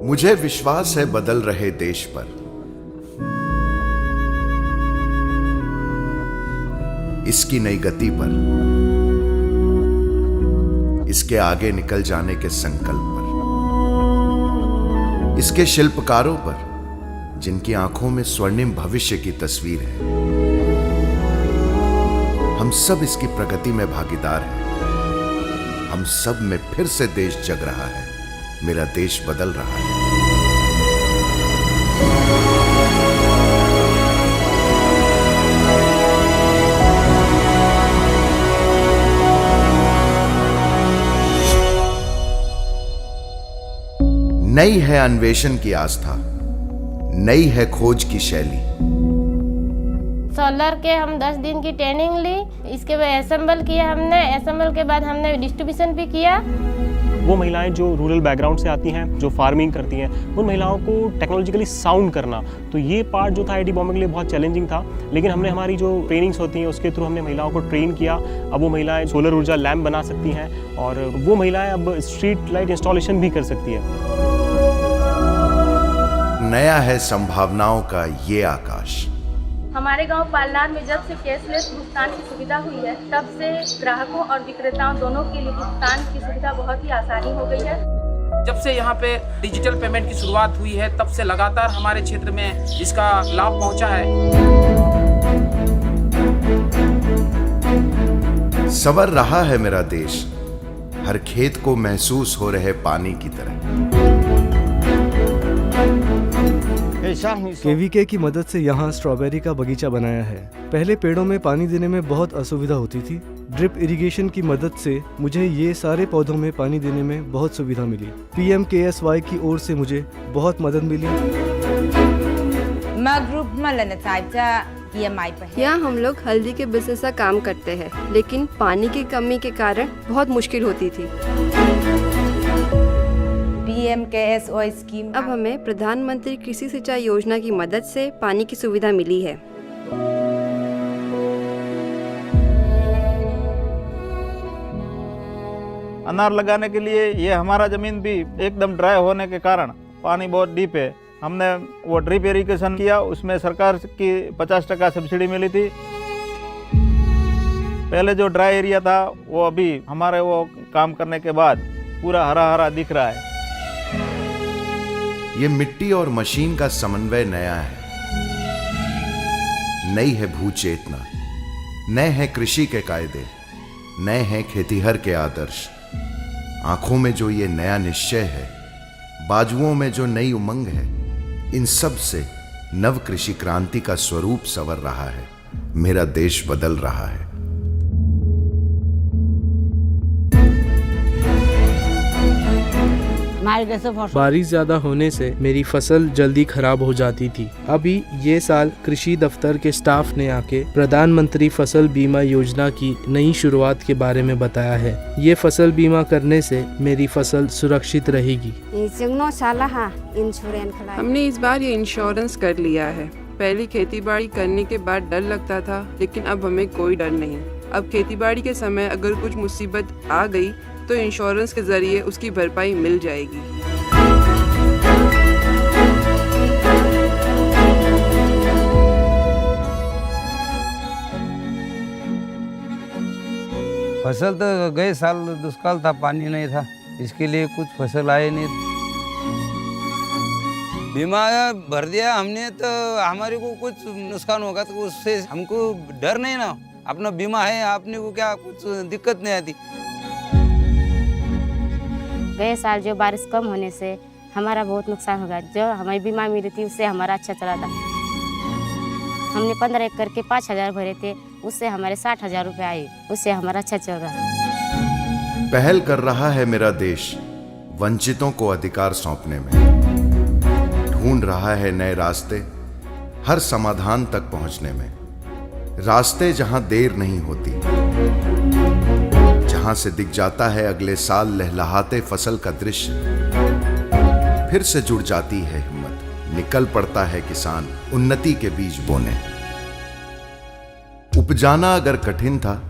मुझे विश्वास है बदल रहे देश पर, इसकी नई गति पर, इसके आगे निकल जाने के संकल्प पर, इसके शिल्पकारों पर जिनकी आंखों में स्वर्णिम भविष्य की तस्वीर है। हम सब इसकी प्रगति में भागीदार हैं। हम सब में फिर से देश जग रहा है, मेरा देश बदल रहा है। नई है अन्वेषण की आस्था, नई है खोज की शैली। सोलर के हम 10 दिन की ट्रेनिंग ली, इसके बाद असेंबल किया हमने, असेंबल के बाद हमने डिस्ट्रीब्यूशन भी किया। वो महिलाएं जो रूरल बैकग्राउंड से आती हैं, जो फार्मिंग करती हैं, उन महिलाओं को टेक्नोलॉजिकली साउंड करना, तो ये पार्ट जो था आईआईटी बॉम्बे के लिए बहुत चैलेंजिंग था। लेकिन हमने हमारी जो ट्रेनिंग्स होती हैं उसके थ्रू हमने महिलाओं को ट्रेन किया। अब वो महिलाएं सोलर ऊर्जा लैम्प बना सकती हैं और वो महिलाएं अब स्ट्रीट लाइट इंस्टॉलेशन भी कर सकती है। नया है संभावनाओं का ये आकाश। हमारे गांव पालनार में जब से कैशलेस भुगतान की सुविधा हुई है, तब से ग्राहकों और विक्रेताओं दोनों के लिए भुगतान की सुविधा बहुत ही आसानी हो गई है। जब से यहाँ पे डिजिटल पेमेंट की शुरुआत हुई है, तब से लगातार हमारे क्षेत्र में इसका लाभ पहुँचा है। संवर रहा है मेरा देश, हर खेत को महसूस हो रहे पानी की तरह। केवीके की मदद से यहाँ स्ट्रॉबेरी का बगीचा बनाया है। पहले पेड़ों में पानी देने में बहुत असुविधा होती थी। ड्रिप इरिगेशन की मदद से मुझे ये सारे पौधों में पानी देने में बहुत सुविधा मिली। PMKSY की ओर से मुझे बहुत मदद मिली। यहाँ हम लोग हल्दी के बिजनेस का काम करते हैं, लेकिन पानी की कमी के कारण बहुत मुश्किल होती थी। PMKSY स्कीम अब हमें प्रधानमंत्री कृषि सिंचाई योजना की मदद से पानी की सुविधा मिली है। अनार लगाने के लिए ये हमारा जमीन भी एकदम ड्राई होने के कारण पानी बहुत डीप है। हमने वो ड्रिप इरिगेशन किया, उसमें सरकार की 50% सब्सिडी मिली थी। पहले जो ड्राई एरिया था वो अभी हमारे वो काम करने के बाद पूरा हरा हरा दिख रहा है। ये मिट्टी और मशीन का समन्वय नया है। नई है भू चेतना, नए हैं कृषि के कायदे, नए हैं खेतीहर के आदर्श। आंखों में जो ये नया निश्चय है, बाजुओं में जो नई उमंग है, इन सब से नव कृषि क्रांति का स्वरूप संवर रहा है। मेरा देश बदल रहा है। बारिश ज्यादा होने से मेरी फसल जल्दी खराब हो जाती थी। अभी ये साल कृषि दफ्तर के स्टाफ ने आके प्रधानमंत्री फसल बीमा योजना की नई शुरुआत के बारे में बताया है। ये फसल बीमा करने से मेरी फसल सुरक्षित रहेगी। हमने इस बार ये इंश्योरेंस कर लिया है। पहले खेतीबाड़ी करने के बाद डर लगता था, लेकिन अब हमें कोई डर नहीं। अब खेतीबाड़ी के समय अगर कुछ मुसीबत आ गई तो इंश्योरेंस के जरिए उसकी भरपाई मिल जाएगी। फसल तो गए साल दुष्काल था, पानी नहीं था, इसके लिए कुछ फसल आए नहीं। बीमा भर दिया हमने तो हमारे को कुछ नुकसान होगा तो उससे हमको डर नहीं ना। अपना बीमा है, आपने को क्या कुछ दिक्कत नहीं आती। गए साल जो बारिश कम होने से हमारा बहुत नुकसान होगा। जो हमारी बीमा मिली थी उससे हमारा अच्छा चला था। हमने 15 एकड़ के 5,000 भरे थे, उससे हमारे 60,000 रुपये आए, उससे हमारा अच्छा चल रहा है। पहल कर रहा है मेरा देश वंचितों को अधिकार सौंपने में। ढूंढ रहा है नए रास्ते हर समाधान तक पहुंचने में। रास्ते जहां देर नहीं होती, जहां से दिख जाता है अगले साल लहलहाते फसल का दृश्य। फिर से जुड़ जाती है हिम्मत, निकल पड़ता है किसान उन्नति के बीज बोने। उपजाना अगर कठिन था,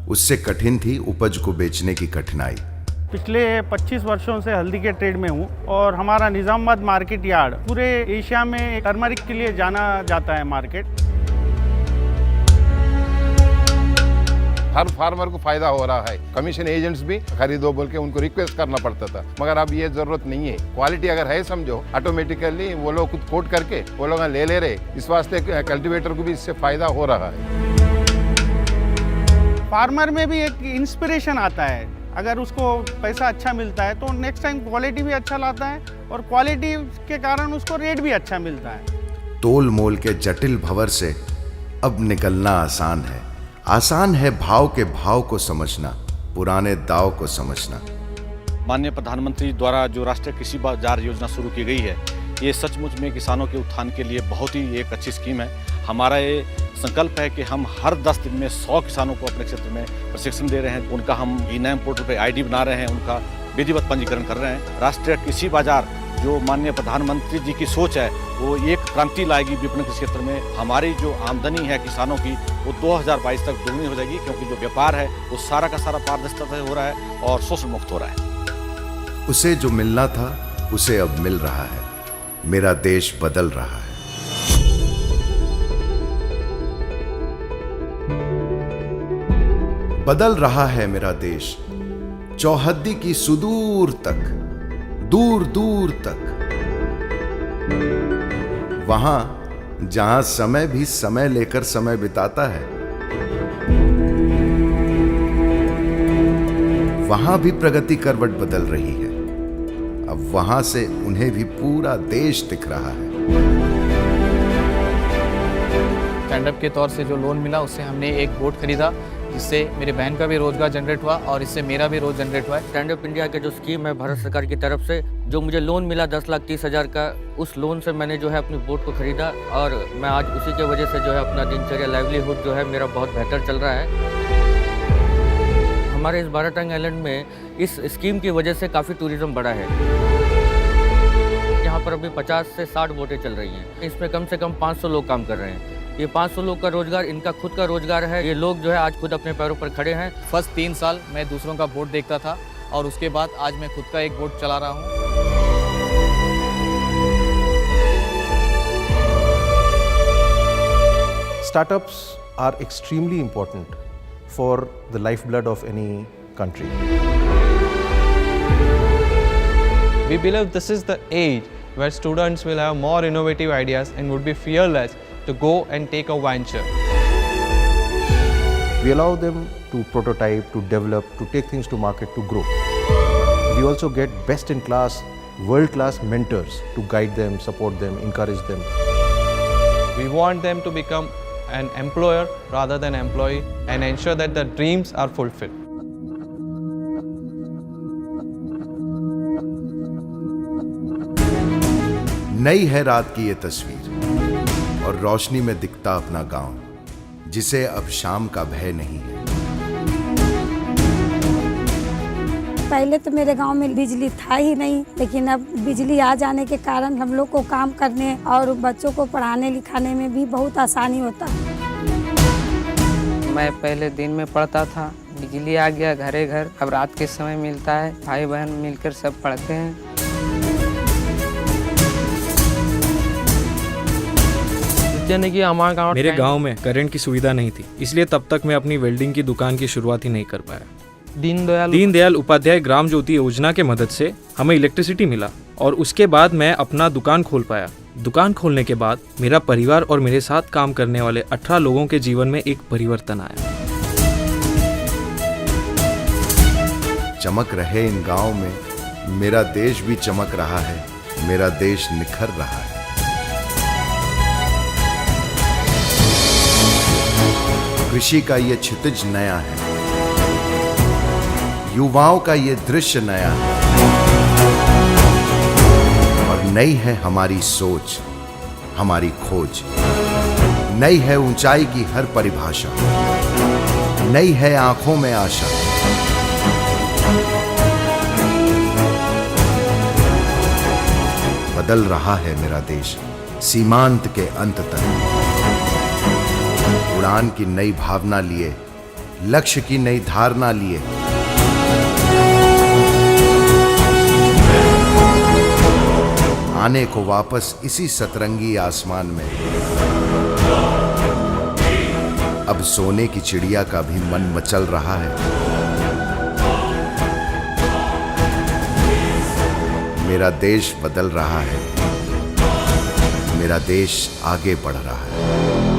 उससे कठिन थी उपज को बेचने की कठिनाई। पिछले 25 वर्षों से हल्दी के ट्रेड में हूँ और हमारा निज़ामाबाद मार्केट यार्ड पूरे एशिया में टर्मरिक के लिए जाना जाता है मार्केट। हर फार्मर को फायदा हो रहा है। कमीशन एजेंट्स भी खरीदो बोल के उनको रिक्वेस्ट करना पड़ता था, मगर अब ये जरूरत नहीं है। क्वालिटी अगर है समझो, ऑटोमेटिकली वो लोग खुद कोट करके वो लोग ले रहे। इस वास्ते कल्टीवेटर को भी इससे फायदा हो रहा है। फार्मर में भी एक इंस्पिरेशन आता है, अगर उसको पैसा अच्छा मिलता है तो नेक्स्ट टाइम क्वालिटी भी अच्छा लाता है और क्वालिटी के कारण उसको रेट भी अच्छा मिलता है। तोल मोल के जटिल भंवर से अब निकलना आसान है। आसान है भाव के भाव को समझना, पुराने दाव को समझना। माननीय प्रधानमंत्री द्वारा जो राष्ट्रीय कृषि बाजार योजना शुरू की गई है, ये सचमुच में किसानों के उत्थान के लिए बहुत ही एक अच्छी स्कीम है। हमारा ये संकल्प है कि हम हर 10 दिन में 100 किसानों को अपने क्षेत्र में प्रशिक्षण दे रहे हैं। उनका हम ई-नैम पोर्टल पे आईडी बना रहे हैं, उनका विधिवत पंजीकरण कर रहे हैं। राष्ट्रीय कृषि बाजार जो माननीय प्रधानमंत्री जी की सोच है, वो एक क्रांति लाएगी विपणन के क्षेत्र में। हमारी जो आमदनी है किसानों की, वो 2022 तक दोगुनी हो जाएगी, क्योंकि जो व्यापार है वो सारा का सारा पारदर्शिता से हो रहा है और शोषण मुक्त हो रहा है। उसे जो मिलना था उसे अब मिल रहा है। मेरा देश बदल रहा है। बदल रहा है मेरा देश, चौहद्दी की सुदूर तक, दूर दूर तक। वहां जहां समय भी समय लेकर समय बिताता है, वहां भी प्रगति करवट बदल रही है। अब वहां से उन्हें भी पूरा देश दिख रहा है। स्टैंडअप के तौर से जो लोन मिला, उससे हमने एक बोट खरीदा, जिससे मेरे बहन का भी रोजगार जनरेट हुआ और इससे मेरा भी रोज जनरेट हुआ है। स्टैंड अप इंडिया के जो स्कीम है भारत सरकार की तरफ से, जो मुझे लोन मिला 10,30,000 का, उस लोन से मैंने जो है अपनी बोट को खरीदा और मैं आज उसी के वजह से जो है अपना दिनचर्या, लाइवलीहुड जो है मेरा बहुत बेहतर चल रहा है। हमारे इस बाराटांग आइलैंड में इस स्कीम की वजह से काफ़ी टूरिज्म बढ़ा है। यहाँ पर अभी 50 से 60 बोटें चल रही हैं। इसमें कम से कम 500 लोग काम कर रहे हैं। ये 500 लोग का रोजगार इनका खुद का रोजगार है। ये लोग जो है आज खुद अपने पैरों पर खड़े हैं। फर्स्ट 3 साल मैं दूसरों का बोट देखता था और उसके बाद आज मैं खुद का एक बोट चला रहा हूँ। Startups are extremely important for the lifeblood of any country. We believe this is the age where students will have more innovative ideas and would be fearless to go and take a venture. We allow them to prototype, to develop, to take things to market, to grow. We also get best-in-class, world-class mentors to guide them, support them, encourage them. We want them to become an employer rather than employee and ensure that their dreams are fulfilled. नई है रात की ये तस्वीर और रोशनी में दिखता अपना गांव, जिसे अब शाम का भय नहीं है। पहले तो मेरे गांव में बिजली था ही नहीं, लेकिन अब बिजली आ जाने के कारण हम लोग को काम करने और बच्चों को पढ़ाने लिखाने में भी बहुत आसानी होता है। मैं पहले दिन में पढ़ता था, बिजली आ गया घरे घर, अब रात के समय मिलता है। भाई बहन मिलकर सब पढ़ते हैं। मेरे गांव में करंट की सुविधा नहीं थी, इसलिए तब तक मैं अपनी वेल्डिंग की दुकान की शुरुआत ही नहीं कर पाया। दीनदयाल उपाध्याय ग्राम ज्योति योजना के मदद से हमें इलेक्ट्रिसिटी मिला और उसके बाद मैं अपना दुकान खोल पाया। दुकान खोलने के बाद मेरा परिवार और मेरे साथ काम करने वाले 18 लोगों के जीवन में एक परिवर्तन आया। चमक रहे इन गांव में मेरा देश भी चमक रहा है, मेरा देश निखर रहा है। कृषि का ये क्षितिज नया है, युवाओं का ये दृश्य नया है और नई है हमारी सोच, हमारी खोज। नई है ऊंचाई की हर परिभाषा, नई है आंखों में आशा। बदल रहा है मेरा देश सीमांत के अंत तक। उड़ान की नई भावना लिए, लक्ष्य की नई धारणा लिए आने को वापस इसी सतरंगी आसमान में। अब सोने की चिड़िया का भी मन मचल रहा है। मेरा देश बदल रहा है, मेरा देश आगे बढ़ रहा है।